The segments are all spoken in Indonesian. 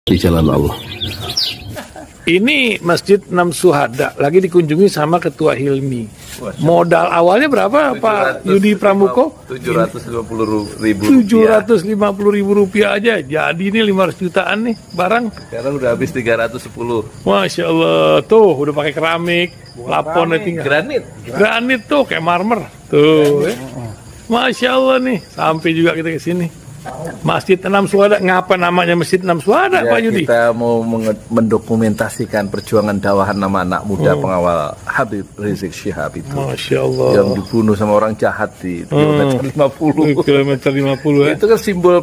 di jalan Allah. Ini Masjid Enam Syuhada lagi dikunjungi sama Ketua Hilmi. Modal awalnya berapa Pak Yudi Pramuko? 750.000 rupiah aja. Jadi ini 500 jutaan nih barang. Sekarang udah habis 310. Masya Allah, tuh udah pakai keramik, plafonnya tinggal. Granit tuh kayak marmer. Tuh, Masya Allah nih, sampai juga kita ke sini. Masjid Enam Syuhada, ngapa namanya Masjid Enam Syuhada, Ya, Pak Yudi? kita mau mendokumentasikan perjuangan dakwah nama anak muda pengawal Habib Rizik Syihab itu. Masya Allah. Yang dibunuh sama orang jahat di kilometer 50. Kilometer 50 ya. Itu kan simbol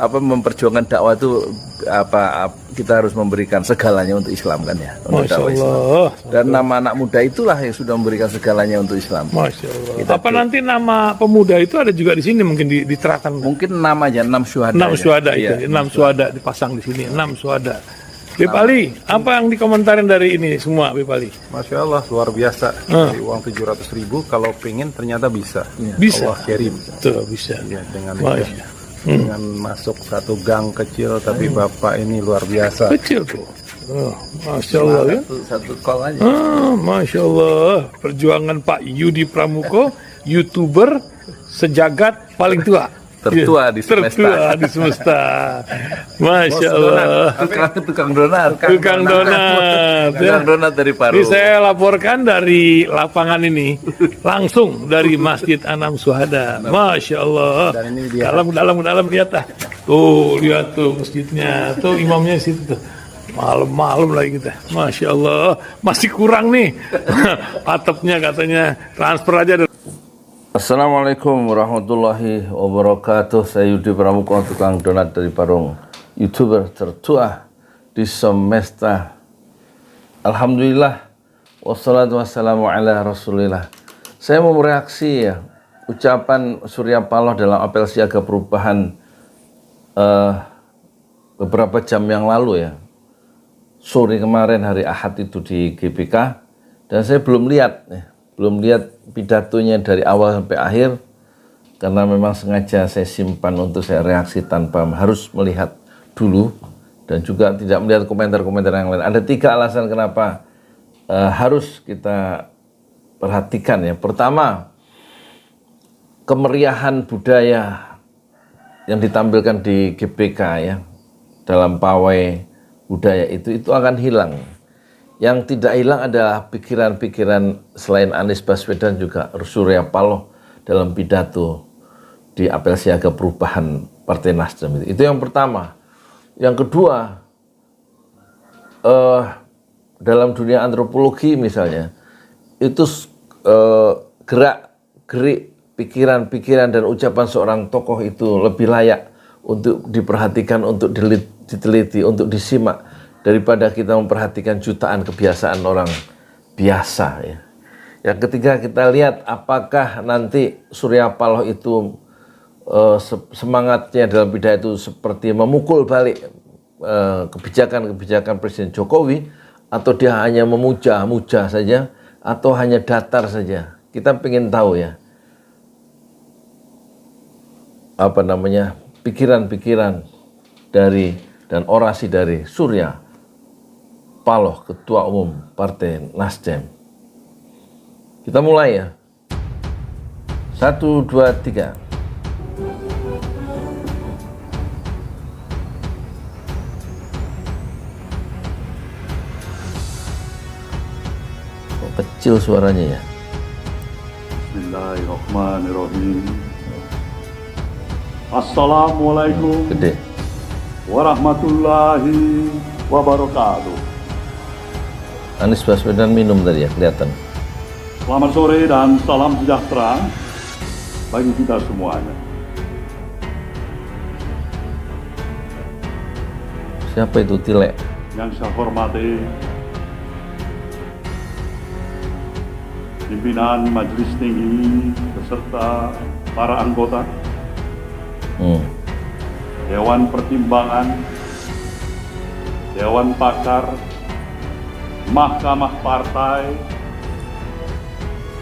memperjuangkan dakwah itu kita harus memberikan segalanya untuk Islam kan ya. Untuk Masya dakwah Islam. Allah. Dan nama anak muda itulah yang sudah memberikan segalanya untuk Islam. Masya Allah. Apa nanti nama pemuda itu ada juga di sini mungkin diterapkan? Mungkin namanya Enam Syuhada. Enam Syuhada Iya. itu, Enam Syuhada dipasang di sini, Enam Syuhada. Beb Ali, apa yang dikomentarin dari ini semua, Beb Ali? Masya Allah, luar biasa. Dari uang 700.000, kalau pengen ternyata bisa. Bisa. Allah kirim. Tuh, bisa. Ya, dengan Masya. dengan masuk satu gang kecil, tapi Bapak ini luar biasa. Kecil tuh. Oh, Masya Allah ya. Satu call aja. Masya Allah. Perjuangan Pak Yudi Pramuko, YouTuber sejagat paling tua. Tertua di semesta. Tertua di semesta. Masya Allah. Tukang donat. Tukang donat. Tukang donat dari Paru. Ini saya laporkan dari lapangan ini, langsung dari Masjid Enam Syuhada. Masya Allah. Dan ini dia. Dalam lihat ah. Tuh, lihat tuh masjidnya. Tuh imamnya di situ tuh. Malam-malam lagi kita. Masya Allah. Masih kurang nih. Atapnya katanya transfer aja. Assalamualaikum warahmatullahi wabarakatuh. Saya Yudi Pramuko, tukang donat dari Parung, YouTuber tertua di semesta. Alhamdulillah, wassalatu wassalamu ala rasulillah. Saya mau mereaksi ya ucapan Surya Paloh dalam apel siaga perubahan beberapa jam yang lalu ya. Sore kemarin hari Ahad itu di GBK, dan saya belum lihat pidatonya dari awal sampai akhir karena memang sengaja saya simpan untuk saya reaksi tanpa harus melihat dulu dan juga tidak melihat komentar-komentar yang lain. Ada 3 alasan kenapa harus kita perhatikan ya. Pertama, kemeriahan budaya yang ditampilkan di GBK ya dalam pawai budaya itu akan hilang. Yang tidak hilang adalah pikiran-pikiran selain Anies Baswedan juga Surya Paloh dalam pidato di apel siaga perubahan Partai Nasdem itu yang pertama. Yang kedua, dalam dunia antropologi misalnya itu gerak-gerik pikiran-pikiran dan ucapan seorang tokoh itu lebih layak untuk diperhatikan, untuk diteliti, untuk disimak daripada kita memperhatikan jutaan kebiasaan orang biasa ya. Yang ketiga, kita lihat apakah nanti Surya Paloh itu semangatnya dalam pidato itu seperti memukul balik kebijakan-kebijakan Presiden Jokowi, atau dia hanya memuja saja, atau hanya datar saja. Kita pengen tahu ya pikiran-pikiran dari dan orasi dari Surya Paloh, Ketua Umum Partai Nasdem. Kita mulai ya. 1, 2, 3. Kok kecil suaranya ya? Bismillahirrahmanirrahim. Assalamualaikum Gede. warahmatullahi wabarakatuh. Anies Baswedan minum tadi ya, kelihatan. Selamat sore dan salam sejahtera bagi kita semuanya. Siapa itu Tilek? Yang saya hormati pimpinan Majelis Tinggi beserta para anggota Dewan Pertimbangan, Dewan Pakar, Mahkamah Partai,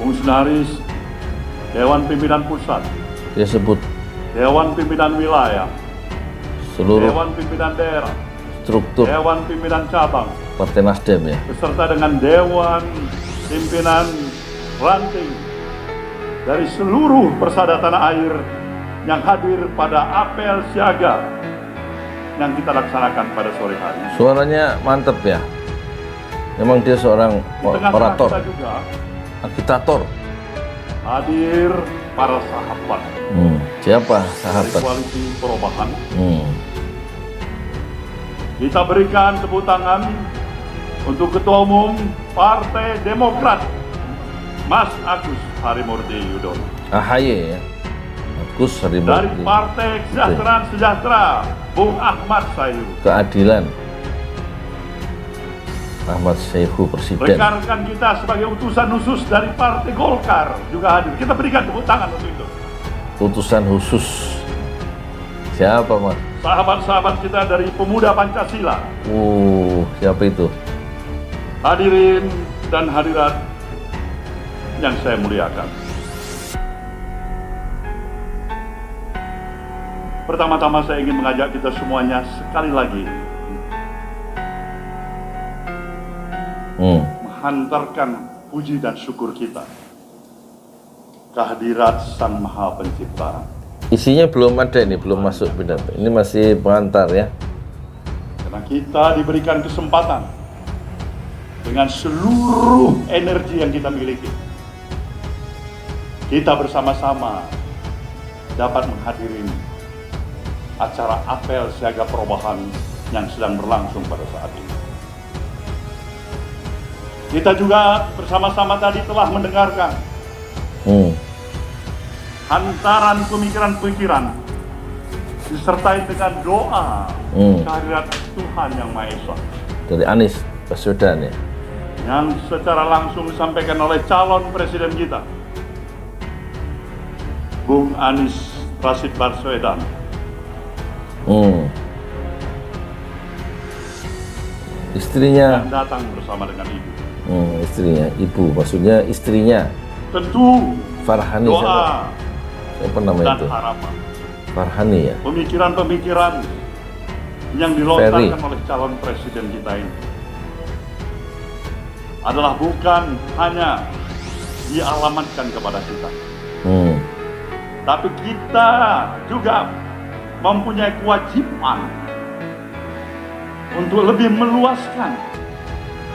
Fungsionaris, Dewan Pimpinan Pusat, Dia sebut Dewan Pimpinan Wilayah, seluruh Dewan Pimpinan Daerah, struktur Dewan Pimpinan Cabang, Partai Nasdem ya. beserta dengan Dewan Pimpinan Ranting dari seluruh persada tanah air yang hadir pada apel siaga yang kita laksanakan pada sore hari. Suaranya mantep ya. Memang dia seorang Di tengah-tengah orator, kita juga agitator. hadir para sahabat Siapa dari sahabat? Koalisi Perubahan. Hmm. Kita berikan tepuk tangan untuk Ketua Umum Partai Demokrat, Mas Agus Harimurti Yudhoyono. AHY ya. Agus Dari Harimurti. Partai Kesejahteraan Sejahtera, Bung Ahmad Sayhu. Keadilan. Ahmad Sayhu Presiden. Rekan-rekan kita sebagai utusan khusus dari Partai Golkar juga hadir. Kita berikan tepuk tangan untuk itu. Utusan khusus. Siapa Mas? Sahabat-sahabat kita dari Pemuda Pancasila, Siapa itu? hadirin dan hadirat yang saya muliakan. Pertama-tama saya ingin mengajak kita semuanya sekali lagi menghantarkan puji dan syukur kita kehadirat Sang Maha Pencipta. Isinya belum ada ini, belum masuk pidato. Ini masih pengantar ya. Karena kita diberikan kesempatan dengan seluruh energi yang kita miliki, kita bersama-sama dapat menghadiri acara apel siaga perubahan yang sedang berlangsung pada saat ini. Kita juga bersama-sama tadi telah mendengarkan hantaran pemikiran-pemikiran disertai dengan doa kehadirat Tuhan Yang Maha Esa Dari Anies Baswedan ya. yang secara langsung disampaikan oleh calon presiden kita, Bung Anies Rashid Baswedan. Istrinya, yang datang bersama dengan ibu. istrinya, ibu, maksudnya istrinya Tentu Farhani doa siapa namanya dan itu? harapan, Farhani ya. pemikiran-pemikiran yang dilontarkan oleh calon presiden kita ini adalah bukan hanya dialamatkan kepada kita, tapi kita juga mempunyai kewajiban untuk lebih meluaskan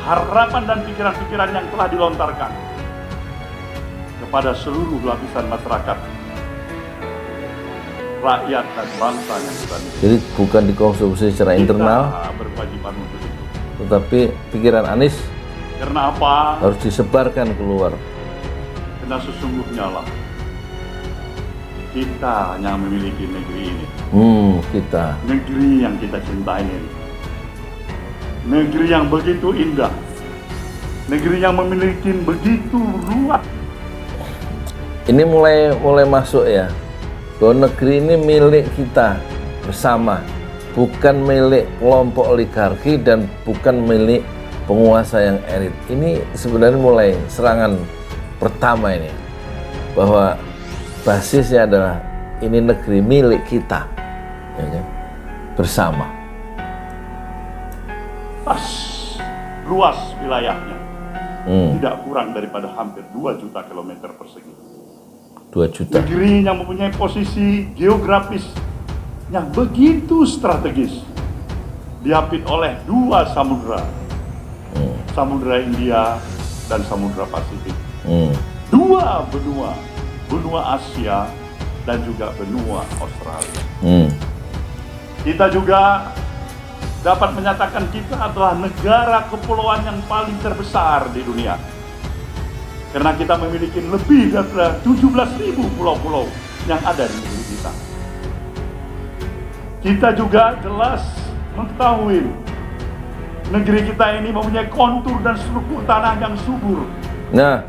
harapan dan pikiran-pikiran yang telah dilontarkan kepada seluruh lapisan masyarakat, rakyat dan bangsa yang kita miliki. Jadi bukan dikonsumsi secara internal, Kita berkewajiban untuk itu. tetapi pikiran Anies Karena apa? harus disebarkan keluar. Karena sesungguhnya lah kita yang memiliki negeri ini, Kita. negeri yang kita cintai ini, negeri yang begitu indah, negeri yang memiliki begitu luas. Ini mulai masuk ya, bahwa negeri ini milik kita bersama, bukan milik kelompok oligarki dan bukan milik penguasa yang elit. Ini sebenarnya mulai serangan pertama ini, bahwa basisnya adalah ini negeri milik kita, ya kan? Bersama. Luas wilayahnya, tidak kurang daripada hampir 2 juta kilometer persegi. 2 juta. Negeri yang mempunyai posisi geografis yang begitu strategis, diapit oleh 2 samudra, Samudra India dan Samudra Pasifik, 2 benua, benua Asia dan juga benua Australia. Kita juga dapat menyatakan kita adalah negara kepulauan yang paling terbesar di dunia, karena kita memiliki lebih dari 17.000 pulau-pulau yang ada di negeri kita. Kita juga jelas mengetahui negeri kita ini mempunyai kontur dan struktur tanah yang subur. Nah,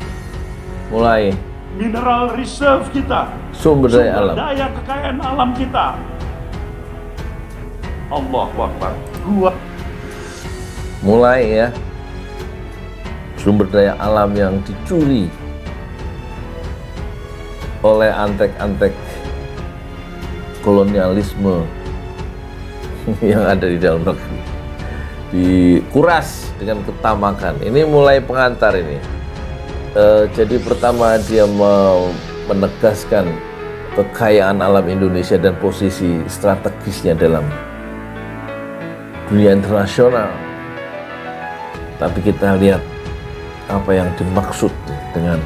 mulai Mineral reserve kita, sumber daya alam. daya kekayaan alam kita, Allahu Akbar, Mulai ya, sumber daya alam yang dicuri oleh antek-antek kolonialisme yang ada di dalam negeri. dikuras dengan ketamakan. Ini mulai pengantar ini. Jadi pertama dia menegaskan kekayaan alam Indonesia dan posisi strategisnya dalam dunia internasional. Tapi kita lihat apa yang dimaksud dengan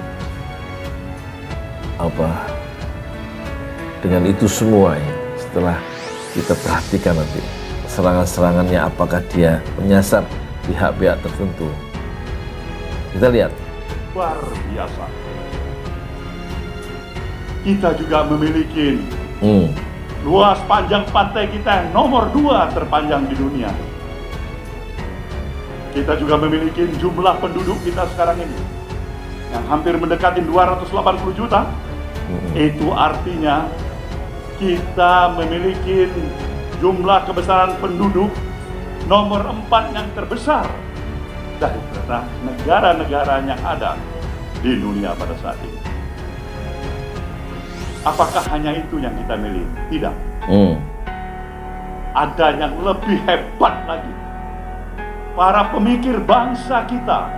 dengan itu semua ya. Setelah kita perhatikan nanti serangan-serangannya, apakah dia menyasar pihak-pihak tertentu. Kita lihat. Luar biasa. Kita juga memiliki luas panjang pantai kita yang nomor 2 terpanjang di dunia. Kita juga memiliki jumlah penduduk kita sekarang ini yang hampir mendekati 280 juta. Itu artinya kita memiliki jumlah kebesaran penduduk nomor 4 yang terbesar dari negara-negara yang ada di dunia pada saat ini. Apakah hanya itu yang kita miliki? Tidak. Ada yang lebih hebat lagi. Para pemikir bangsa kita,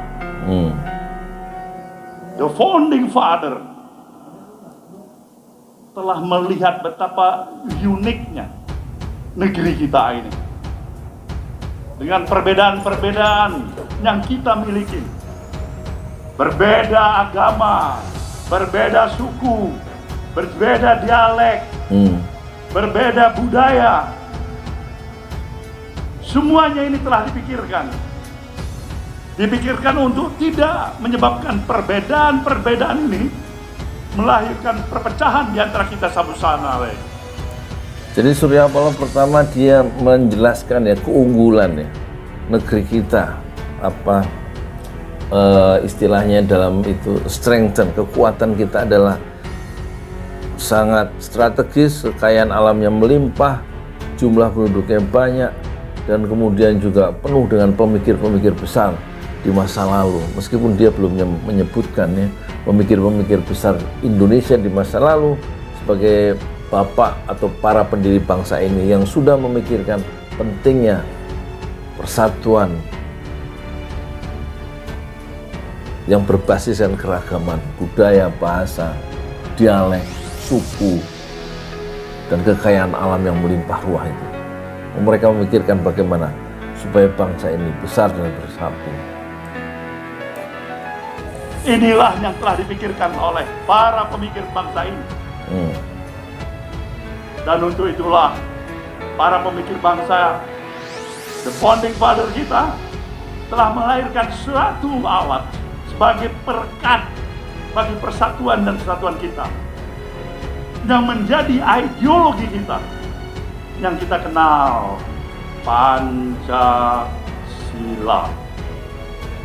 the founding father, telah melihat betapa uniknya negeri kita ini. Dengan perbedaan-perbedaan yang kita miliki. Berbeda agama, berbeda suku, berbeda dialek, berbeda budaya. Semuanya ini telah dipikirkan. Dipikirkan untuk tidak menyebabkan perbedaan-perbedaan ini melahirkan perpecahan di antara kita satu sama lain. Jadi Surya Paloh pertama dia menjelaskan ya keunggulan ya negeri kita, istilahnya dalam itu strengthen, kekuatan kita adalah sangat strategis, kekayaan alamnya melimpah, jumlah penduduknya banyak, dan kemudian juga penuh dengan pemikir-pemikir besar di masa lalu. Meskipun dia belum menyebutkan ya pemikir-pemikir besar Indonesia di masa lalu sebagai bapak atau para pendiri bangsa ini yang sudah memikirkan pentingnya persatuan yang berbasiskan keragaman budaya, bahasa, dialek, suku, dan kekayaan alam yang melimpah ruah itu. Mereka memikirkan bagaimana supaya bangsa ini besar dan bersatu. Inilah yang telah dipikirkan oleh para pemikir bangsa ini. Dan untuk itulah para pemikir bangsa, the founding father kita, telah melahirkan suatu alat sebagai perekat bagi persatuan dan kesatuan kita, yang menjadi ideologi kita yang kita kenal, Pancasila.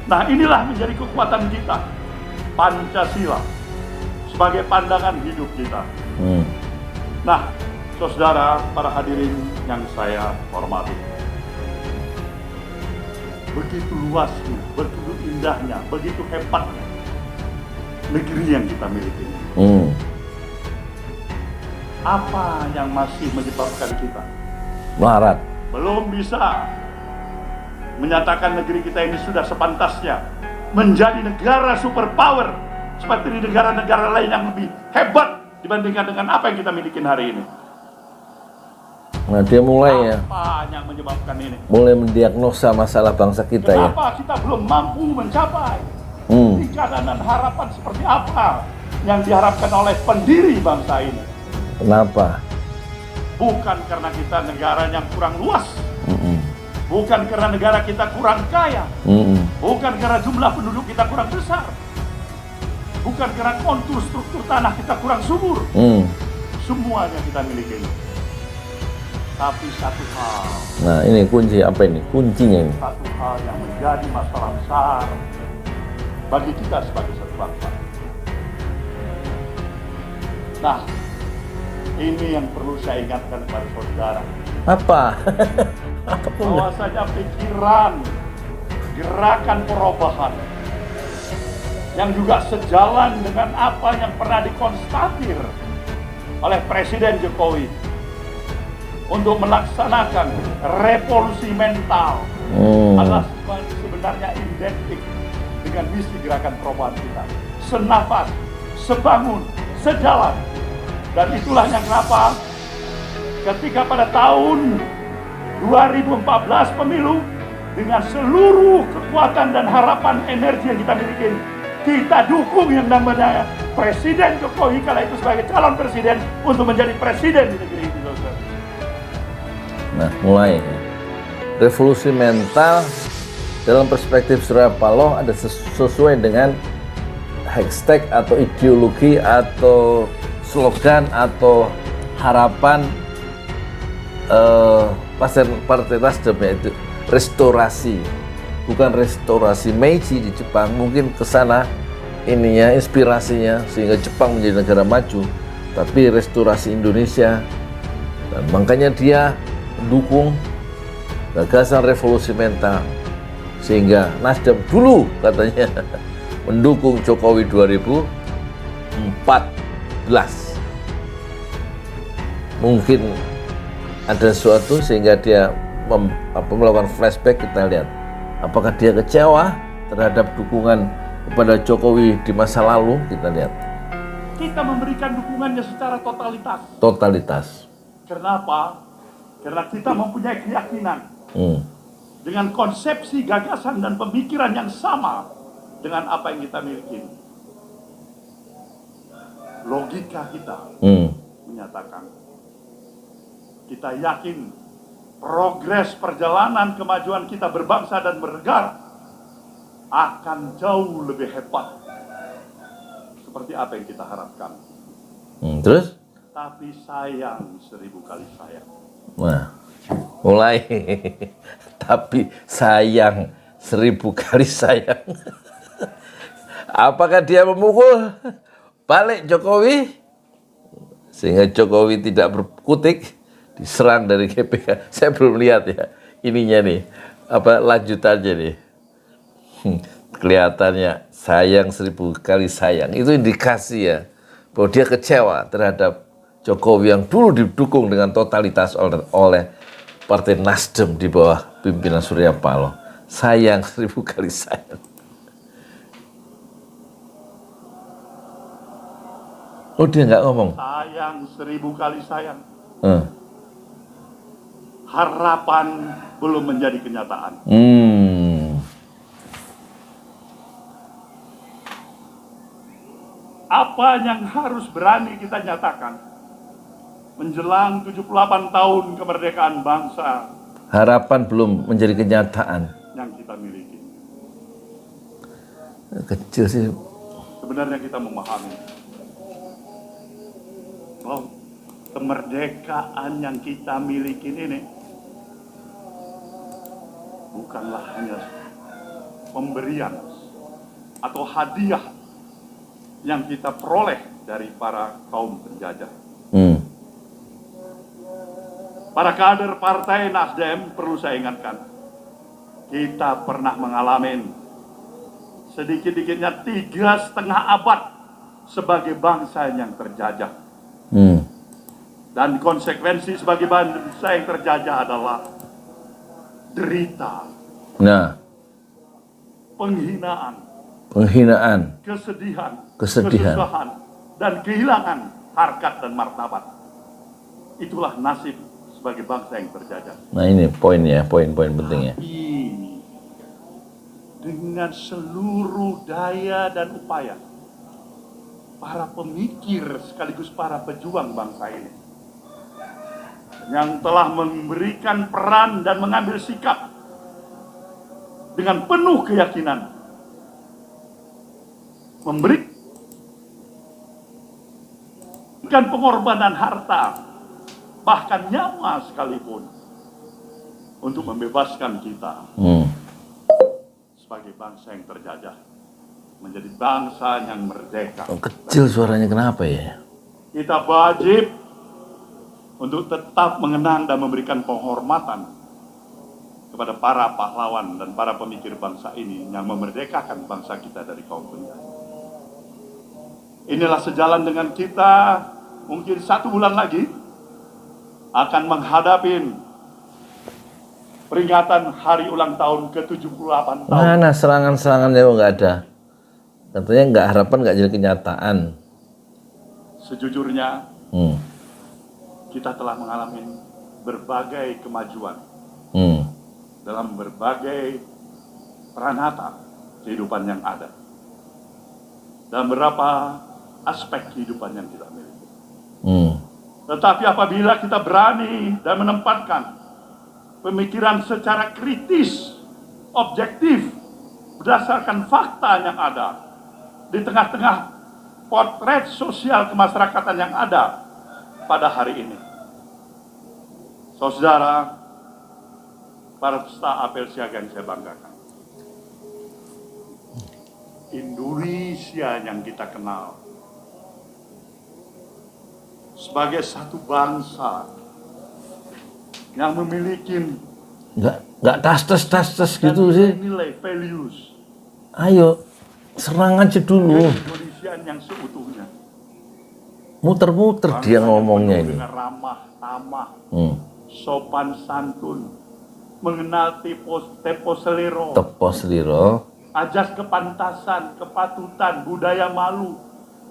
Nah, inilah menjadi kekuatan kita, Pancasila, sebagai pandangan hidup kita. Nah, saudara, para hadirin yang saya hormati, begitu luasnya, begitu indahnya, begitu hebatnya negeri yang kita miliki. Apa yang masih menyebabkan kita melarat? Belum bisa menyatakan negeri kita ini sudah sepantasnya menjadi negara superpower seperti negara-negara lain yang lebih hebat dibandingkan dengan apa yang kita miliki hari ini. Nah, dia mulai apa yang menyebabkan ini? Mulai mendiagnosa masalah bangsa kita. Kenapa kita belum mampu mencapai pikiran dan harapan seperti apa yang diharapkan oleh pendiri bangsa ini? Kenapa? Bukan karena kita negara yang kurang luas, bukan karena negara kita kurang kaya, bukan karena jumlah penduduk kita kurang besar, bukan karena kontur struktur tanah kita kurang subur. Semuanya kita miliki. Tapi satu hal. Nah, ini kunci apa ini? Kuncinya ini. Satu hal yang menjadi masalah besar bagi kita sebagai satu bangsa. Nah, ini yang perlu saya ingatkan kepada saudara. Apa? Bahwasanya pikiran, gerakan perubahan yang juga sejalan dengan apa yang pernah dikonstatir oleh Presiden Jokowi untuk melaksanakan revolusi mental adalah sebenarnya identik dengan misi gerakan perubahan kita. Senafas, sebangun, sejalan. Dan itulah yang kenapa ketika pada tahun 2014 pemilu, dengan seluruh kekuatan dan harapan energi yang kita miliki, kita dukung yang namanya Presiden Jokowi kala itu sebagai calon presiden untuk menjadi presiden di negeri ini. Nah, mulai revolusi mental dalam perspektif Surya Paloh ada sesuai dengan hashtag atau ideologi atau slogan atau harapan Partai Nasdem, yaitu restorasi, bukan restorasi Meiji di Jepang, mungkin ke sana ininya inspirasinya sehingga Jepang menjadi negara maju, tapi restorasi Indonesia. Dan makanya dia mendukung gagasan revolusi mental, sehingga Nasdem dulu katanya mendukung Jokowi 2014. Mungkin ada sesuatu sehingga dia melakukan flashback. Kita lihat apakah dia kecewa terhadap dukungan kepada Jokowi di masa lalu. Kita lihat. Kita memberikan dukungannya secara totalitas. Totalitas. Kenapa? Karena kita mempunyai keyakinan dengan konsepsi, gagasan, dan pemikiran yang sama dengan apa yang kita miliki. Logika kita menyatakan kita yakin progres perjalanan kemajuan kita berbangsa dan bernegara akan jauh lebih hebat seperti apa yang kita harapkan. Terus? Tapi sayang, 1000 kali sayang. Nah, mulai. Tapi sayang, 1000 kali sayang. Apakah dia memukul balik Jokowi sehingga Jokowi tidak berkutik, diserang dari GPK? Saya belum lihat ya ininya nih, apa lanjutannya nih. Kelihatannya sayang, 1000 kali sayang. Itu indikasi ya bahwa dia kecewa terhadap Jokowi yang dulu didukung dengan totalitas oleh Partai Nasdem di bawah pimpinan Surya Paloh. Sayang, 1000 kali sayang. Oh, dia nggak ngomong. Sayang, 1000 kali sayang. Harapan belum menjadi kenyataan. Apa yang harus berani kita nyatakan menjelang 78 tahun kemerdekaan bangsa? Harapan belum menjadi kenyataan. Yang kita miliki. Kecil sih. Sebenarnya kita memahami bahwa kemerdekaan yang kita miliki ini bukanlah hanya pemberian atau hadiah yang kita peroleh dari para kaum penjajah. Para kader Partai Nasdem, perlu saya ingatkan, kita pernah mengalami sedikit-dikitnya 3,5 abad sebagai bangsa yang terjajah. Dan konsekuensi sebagai bangsa yang terjajah adalah derita, penghinaan, kesedihan, kesedihan, dan kehilangan harkat dan martabat. Itulah nasib sebagai bangsa yang terjajah. Nah, ini poinnya, poin-poin pentingnya. Ini dengan seluruh daya dan upaya para pemikir sekaligus para pejuang bangsa ini yang telah memberikan peran dan mengambil sikap dengan penuh keyakinan memberikan pengorbanan harta, bahkan nyawa sekalipun, untuk membebaskan kita sebagai bangsa yang terjajah menjadi bangsa yang merdeka. Kecil suaranya, kenapa ya? Kita wajib untuk tetap mengenang dan memberikan penghormatan kepada para pahlawan dan para pemikir bangsa ini yang memerdekakan bangsa kita dari kaum penjajah. Inilah sejalan dengan kita mungkin 1 bulan lagi akan menghadapi peringatan hari ulang tahun ke-78 tahun. Mana serangan-serangannya nggak ada. Katanya nggak harapan nggak jadi kenyataan. Sejujurnya, kita telah mengalami berbagai kemajuan dalam berbagai peranata kehidupan yang ada. Dalam beberapa aspek kehidupan yang kita miliki. Tetapi apabila kita berani dan menempatkan pemikiran secara kritis, objektif, berdasarkan fakta yang ada, di tengah-tengah potret sosial kemasyarakatan yang ada pada hari ini. Saudara, para peserta apel siaga yang saya banggakan. Indonesia yang kita kenal sebagai satu bangsa yang memiliki nggak tas-tas gitu sih. nilai values Ayo serang aja dulu. Indonesiaan yang seutuhnya. Muter-muter dia ngomongnya ini. Dengan ramah, tamah, sopan santun, mengenal tempo selero, Tepos liro. ajas kepantasan, kepatutan, budaya malu,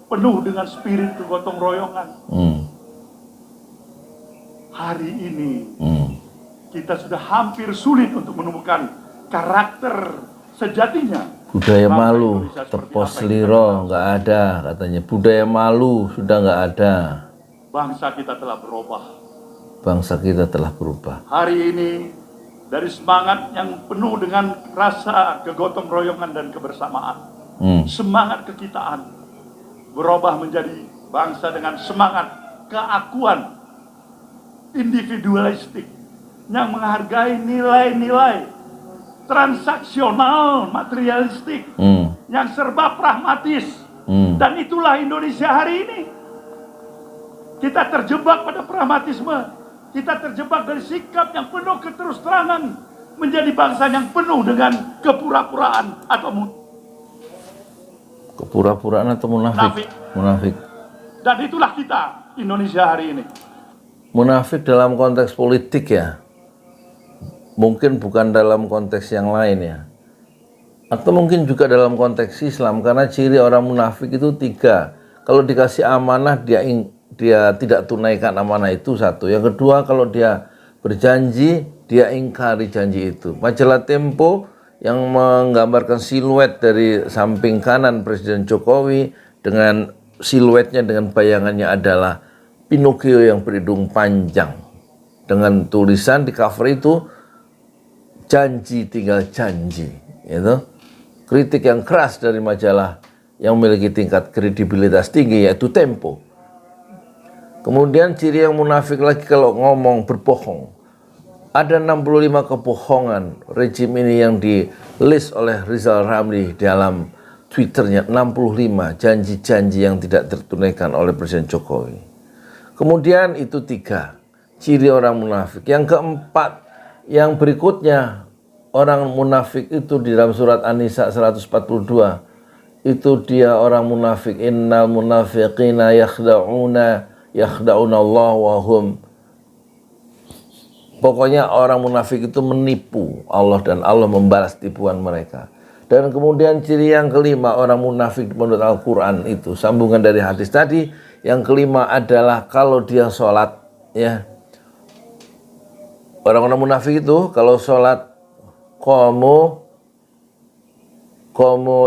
penuh dengan spirit kegotong royongan. Hari ini kita sudah hampir sulit untuk menemukan karakter sejatinya. Budaya Bangsa malu, Indonesia seperti tepos apa yang kita liro kenal. nggak ada katanya. Budaya malu sudah nggak ada. Bangsa kita telah berubah. Bangsa kita telah berubah. Hari ini dari semangat yang penuh dengan rasa kegotong royongan dan kebersamaan, semangat kekitaan, berubah menjadi bangsa dengan semangat keakuan individualistik yang menghargai nilai-nilai transaksional materialistik yang serba pragmatis. Dan itulah Indonesia hari ini. Kita terjebak pada pragmatisme, kita terjebak dari sikap yang penuh keterus-terangan menjadi bangsa yang penuh dengan kepura-puraan atau Kepura-puraan atau munafik? Munafik. Dan itulah kita Indonesia hari ini. Munafik dalam konteks politik ya. Mungkin bukan dalam konteks yang lain ya. Atau mungkin juga dalam konteks Islam, karena ciri orang munafik itu 3. Kalau dikasih amanah dia tidak tunaikan amanah itu satu. Yang kedua, kalau dia berjanji dia ingkari janji itu. Majalah Tempo yang menggambarkan siluet dari samping kanan Presiden Jokowi dengan siluetnya dengan bayangannya adalah Pinocchio yang berhidung panjang dengan tulisan di cover itu janji tinggal janji, itu kritik yang keras dari majalah yang memiliki tingkat kredibilitas tinggi yaitu Tempo. Kemudian ciri yang munafik lagi kalau ngomong berbohong. Ada 65 kebohongan rejim ini yang di list oleh Rizal Ramli dalam Twitternya, 65 janji-janji yang tidak tertunaikan oleh Presiden Jokowi. Kemudian itu 3 ciri orang munafik. Yang keempat, yang berikutnya, orang munafik itu di dalam surat An-Nisa 142 itu dia orang munafik. Innal munafiqina yakhda'una Allah wa hum. Pokoknya orang munafik itu menipu Allah dan Allah membalas tipuan mereka. Dan kemudian ciri yang kelima orang munafik menurut Al-Quran itu sambungan dari hadis tadi. Yang kelima adalah kalau dia sholat ya. Orang-orang munafik itu kalau sholat Qamu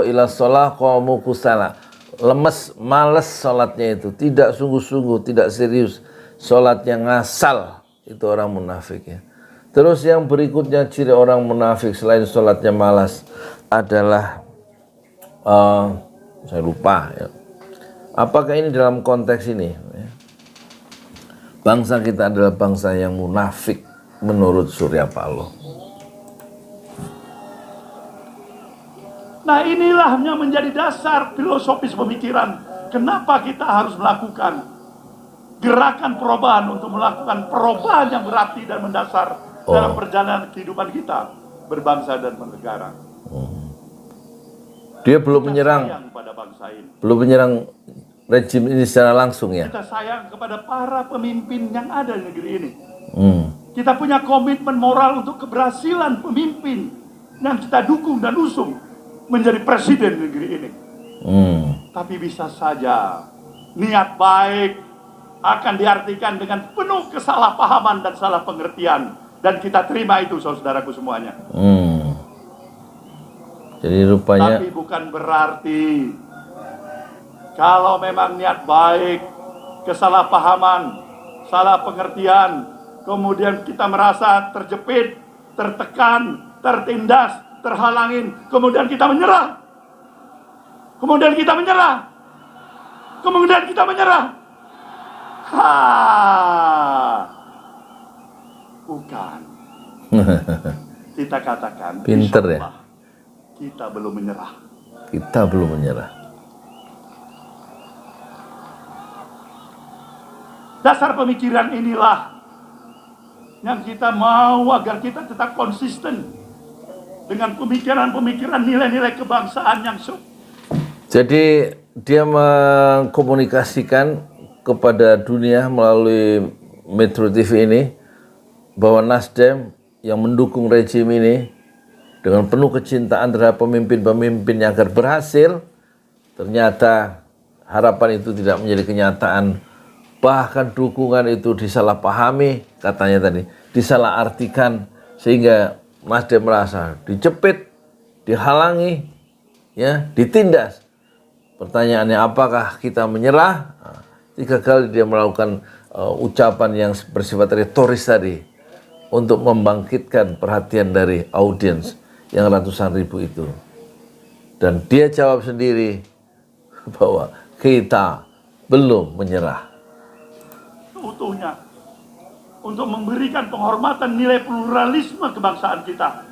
ila sholah qamu kusala. Lemes, males sholatnya itu. Tidak sungguh-sungguh, tidak serius. Sholatnya ngasal. Itu orang munafik ya. Terus yang berikutnya ciri orang munafik selain sholatnya malas adalah saya lupa ya. Apakah ini dalam konteks ini ya? Bangsa kita adalah bangsa yang munafik menurut Surya Paloh. Nah inilah yang menjadi dasar filosofis pemikiran. Kenapa kita harus melakukan gerakan perubahan untuk melakukan perubahan yang berarti dan mendasar dalam perjalanan kehidupan kita berbangsa dan bernegara. Dia belum Kita menyerang, sayang pada bangsa ini. belum menyerang rejim ini secara langsung ya. Kita sayang kepada para pemimpin yang ada di negeri ini. Kita punya komitmen moral untuk keberhasilan pemimpin yang kita dukung dan usung menjadi presiden negeri ini. Tapi bisa saja niat baik akan diartikan dengan penuh kesalahpahaman dan salah pengertian. Dan kita terima itu, saudaraku semuanya. Jadi rupanya... Tapi bukan berarti kalau memang niat baik, kesalahpahaman, salah pengertian, kemudian kita merasa terjepit, tertekan, tertindas, terhalangin, kemudian kita menyerah. Kemudian kita menyerah. Kemudian kita menyerah. Bukan. Kita katakan, pinter ya. Kita belum menyerah. Kita belum menyerah. Dasar pemikiran inilah yang kita mau agar kita tetap konsisten dengan pemikiran-pemikiran nilai-nilai kebangsaan yang Jadi dia mengkomunikasikan kepada dunia melalui Metro TV ini bahwa Nasdem yang mendukung rejim ini dengan penuh kecintaan terhadap pemimpin-pemimpin yang agar berhasil, ternyata harapan itu tidak menjadi kenyataan. Bahkan dukungan itu disalahpahami, katanya tadi, disalahartikan, sehingga Nasdem merasa dijepit, dihalangi, ya, ditindas. Pertanyaannya, apakah kita menyerah? 3 kali dia melakukan ucapan yang bersifat retoris tadi untuk membangkitkan perhatian dari audiens yang ratusan ribu itu. Dan dia jawab sendiri bahwa kita belum menyerah. Seutuhnya untuk memberikan penghormatan nilai pluralisme kebangsaan kita.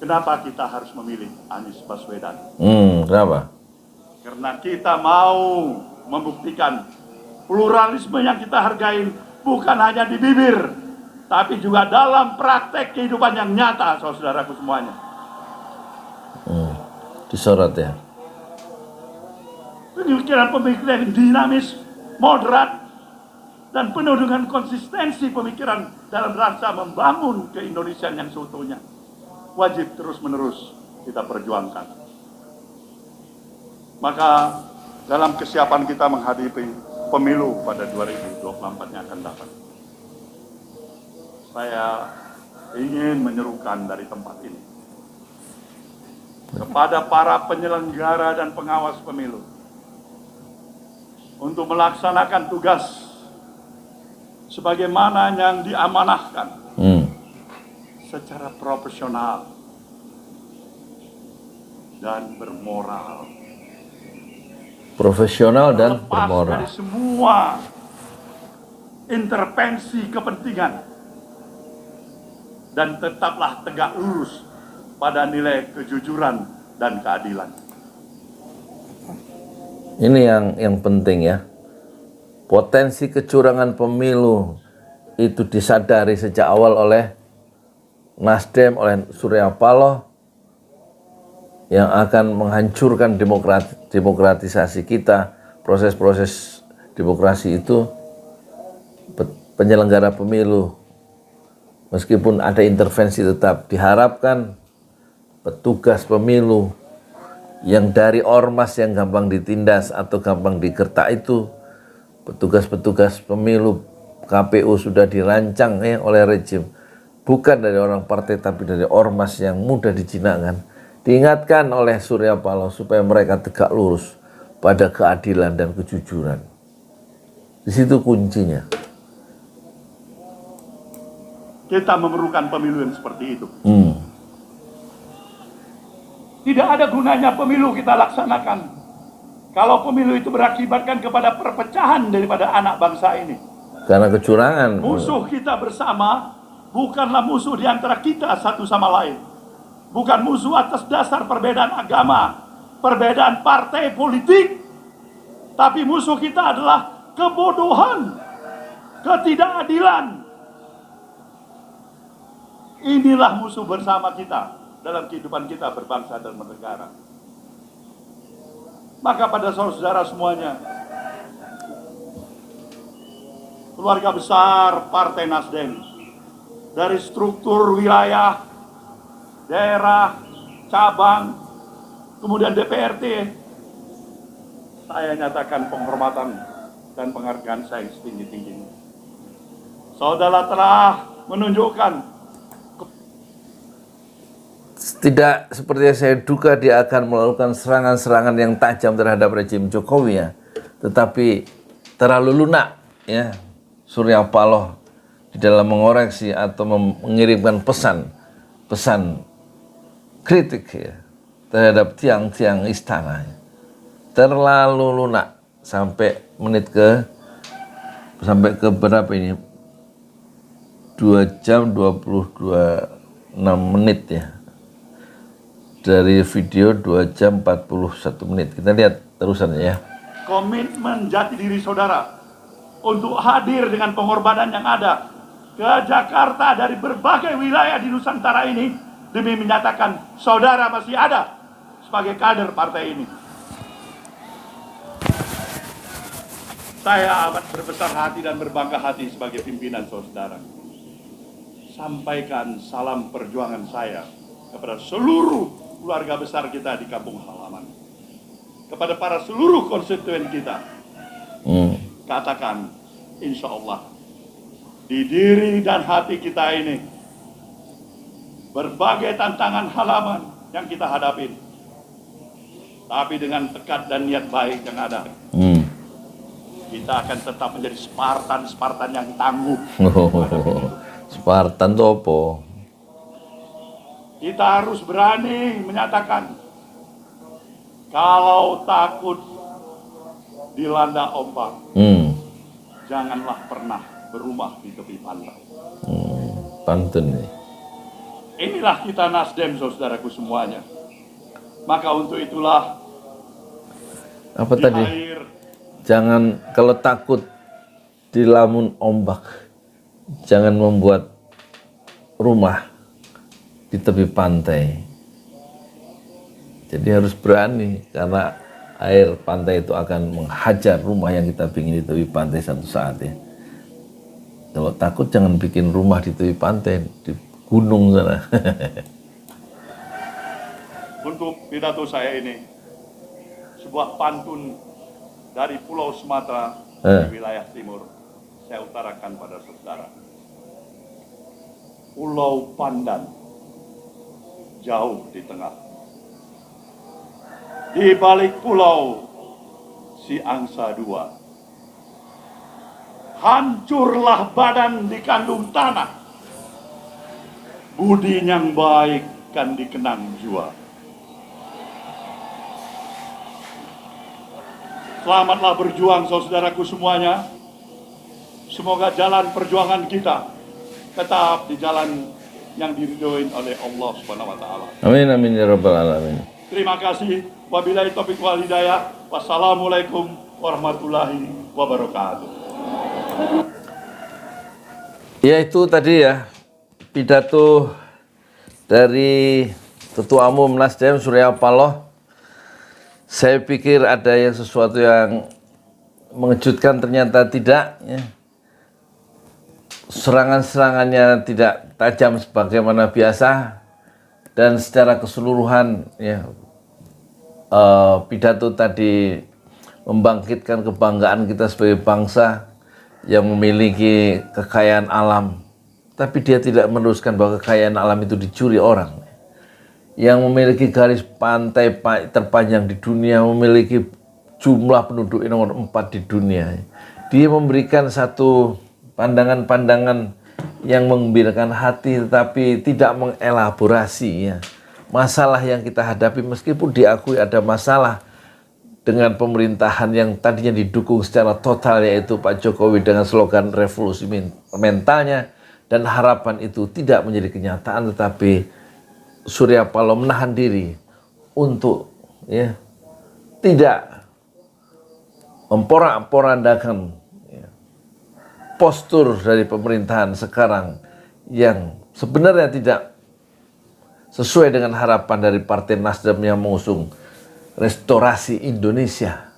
Kenapa kita harus memilih Anies Baswedan? Kenapa? Karena kita mau membuktikan pluralisme yang kita hargai bukan hanya di bibir, tapi juga dalam praktek kehidupan yang nyata, saudaraku semuanya. Disorot ya. Pemikiran-pemikiran yang dinamis, moderat, dan penuh dengan konsistensi pemikiran dalam rangka membangun ke-Indonesiaan yang seutuhnya. Wajib terus-menerus kita perjuangkan. Maka dalam kesiapan kita menghadapi pemilu pada 2024 yang akan datang, saya ingin menyerukan dari tempat ini kepada para penyelenggara dan pengawas pemilu untuk melaksanakan tugas sebagaimana yang diamanahkan secara profesional dan bermoral. Profesional dan Lepas bermoral. dari semua intervensi kepentingan, dan tetaplah tegak lurus pada nilai kejujuran dan keadilan. Ini yang penting ya. Potensi kecurangan pemilu itu disadari sejak awal oleh Nasdem, oleh Surya Paloh, yang akan menghancurkan demokratisasi kita. Proses-proses demokrasi itu, penyelenggara pemilu meskipun ada intervensi tetap diharapkan petugas pemilu yang dari ormas yang gampang ditindas atau gampang digertak itu, petugas-petugas pemilu KPU sudah dirancang oleh rejim, bukan dari orang partai tapi dari ormas yang mudah dijinakkan. Diingatkan oleh Surya Paloh supaya mereka tegak lurus pada keadilan dan kejujuran. Di situ kuncinya. Kita memerlukan pemilu yang seperti itu. Tidak ada gunanya pemilu kita laksanakan kalau pemilu itu berakibatkan kepada perpecahan daripada anak bangsa ini. Karena kecurangan. Musuh kita bersama bukanlah musuh di antara kita satu sama lain. Bukan musuh atas dasar perbedaan agama, perbedaan partai politik. Tapi musuh kita adalah kebodohan, ketidakadilan. Inilah musuh bersama kita dalam kehidupan kita berbangsa dan bernegara. Maka pada saudara semuanya, keluarga besar Partai Nasdem, dari struktur wilayah, daerah, cabang, kemudian DPRD, saya nyatakan penghormatan dan penghargaan saya setinggi-tingginya. Saudara telah menunjukkan, tidak seperti yang saya duga dia akan melakukan serangan-serangan yang tajam terhadap rejim Jokowi ya, tetapi terlalu lunak ya Surya Paloh di dalam mengoreksi atau mengirimkan pesan kritik ya, terhadap tiang-tiang istana. Terlalu lunak sampai ke berapa ini? 2 jam 26 menit ya. Dari video 2 jam 41 menit. Kita lihat terusannya ya. komitmen jati diri saudara untuk hadir dengan pengorbanan yang ada ke Jakarta dari berbagai wilayah di Nusantara ini demi menyatakan saudara masih ada sebagai kader partai ini. Saya amat berbesar hati dan berbangga hati sebagai pimpinan saudara. Sampaikan salam perjuangan saya kepada seluruh keluarga besar kita di kampung halaman. Kepada para seluruh konstituen kita. Katakan, insya Allah, di diri dan hati kita ini, berbagai tantangan halaman yang kita hadapi, tapi dengan tekad dan niat baik yang ada, kita akan tetap menjadi Spartan yang tangguh. Spartan itu apa? Kita harus berani menyatakan, kalau takut dilanda ombak, janganlah pernah berumah di tepi pantai. Pantun nih. Inilah kita Nasdem, saudaraku semuanya. Maka untuk itulah, Apa tadi? Jangan, kalau takut dilamun ombak, jangan membuat rumah di tepi pantai. Jadi harus berani, karena air pantai itu akan menghajar rumah yang kita bikin di tepi pantai satu saat ya. Kalau takut jangan bikin rumah di tepi pantai, di gunung sana. untuk pidato saya ini, sebuah pantun dari Pulau Sumatera di wilayah timur, saya utarakan pada saudara. Pulau Pandan, jauh di tengah. Di balik pulau si angsa dua, hancurlah badan dikandung tanah, budi yang baik kan dikenang jua. Selamatlah berjuang saudaraku semuanya. Semoga jalan perjuangan kita tetap di jalan yang diridhoin oleh Allah Subhanahu wa taala. Amin amin ya rabbal alamin. Terima kasih. Wabillahi taufiq wal hidayah. Wassalamualaikum warahmatullahi wabarakatuh. Ya itu tadi ya pidato dari Ketua Umum Nasdem Surya Paloh. Saya pikir ada yang sesuatu yang mengejutkan, ternyata tidak ya. Serangan-serangannya tidak tajam sebagaimana biasa, dan secara keseluruhan ya, pidato tadi membangkitkan kebanggaan kita sebagai bangsa yang memiliki kekayaan alam, tapi dia tidak meneruskan bahwa kekayaan alam itu dicuri orang. Yang memiliki garis pantai terpanjang di dunia, memiliki jumlah penduduk nomor 4 di dunia. Dia memberikan satu pandangan-pandangan yang menggembirakan hati, tetapi tidak mengelaborasi ya masalah yang kita hadapi, meskipun diakui ada masalah dengan pemerintahan yang tadinya didukung secara total, yaitu Pak Jokowi dengan slogan revolusi mentalnya, dan harapan itu tidak menjadi kenyataan, tetapi Surya Paloh menahan diri untuk ya tidak memporak-porandakan ya, postur dari pemerintahan sekarang yang sebenarnya tidak sesuai dengan harapan dari Partai Nasdem yang mengusung restorasi Indonesia.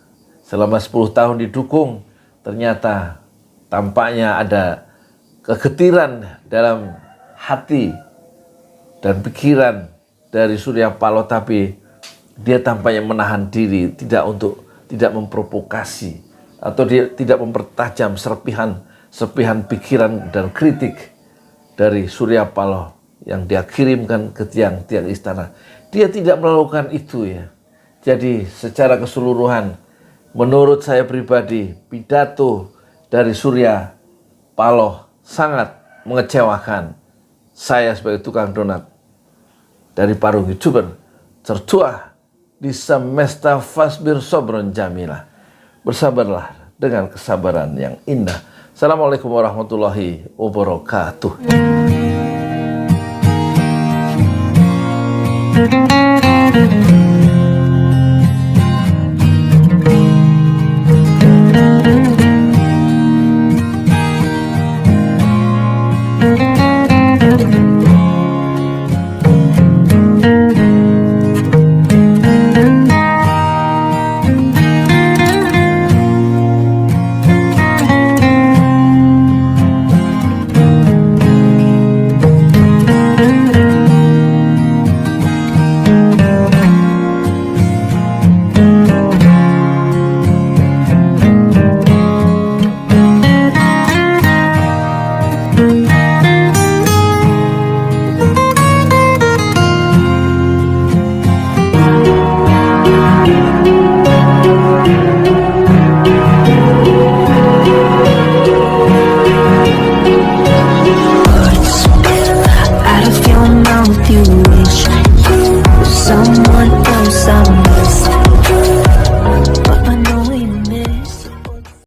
Selama 10 tahun didukung, ternyata tampaknya ada kegetiran dalam hati dan pikiran dari Surya Paloh, tapi dia tampaknya menahan diri tidak memprovokasi atau dia tidak mempertajam serpihan pikiran dan kritik dari Surya Paloh yang dia kirimkan ke tiang-tiang istana. Dia tidak melakukan itu ya. Jadi secara keseluruhan menurut saya pribadi pidato dari Surya Paloh sangat mengecewakan. Saya sebagai tukang donat dari Parung YouTuber tertua di semesta fasbir sobron jamilah. Bersabarlah dengan kesabaran yang indah. Assalamualaikum warahmatullahi wabarakatuh.